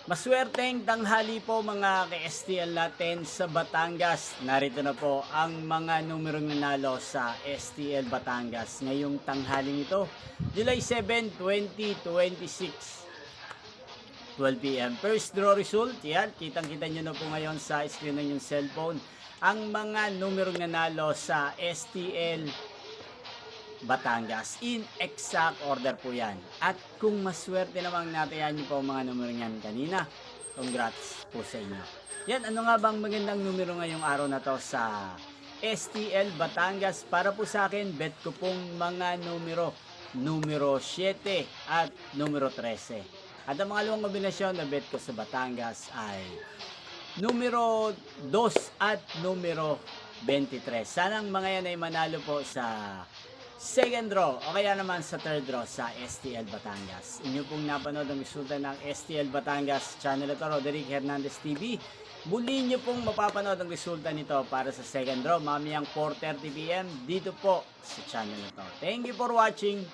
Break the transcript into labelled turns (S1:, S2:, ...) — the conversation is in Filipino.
S1: Maswerteng tanghali po mga ka-STL natin sa Batangas. Narito na po ang mga numerong nanalo sa STL Batangas ngayong tanghaling ito. July 7, 2026. 12 p.m. First draw result, yan, kitang-kita nyo na po ngayon sa screen ng yung cellphone. Ang mga numerong nanalo sa STL Batangas. In exact order po yan. At kung maswerte namang natayan nyo po mga numero yan kanina, congrats po sa inyo. Yan, ano nga bang magandang numero ngayong araw na to sa STL Batangas? Para po sa akin, bet ko pong mga numero 7 at numero 13. At ang mga luwang kombinasyon na bet ko sa Batangas ay numero 2 at numero 23. Sanang mga yan ay manalo po sa second draw o kaya naman sa third draw sa STL Batangas. Inyo pong napanood ang resulta ng STL Batangas channel ito, Roderick Hernandez TV. Muli nyo pong mapapanood ang resulta nito para sa second draw mamayang 4:30 p.m. dito po sa channel ito. Thank you for watching.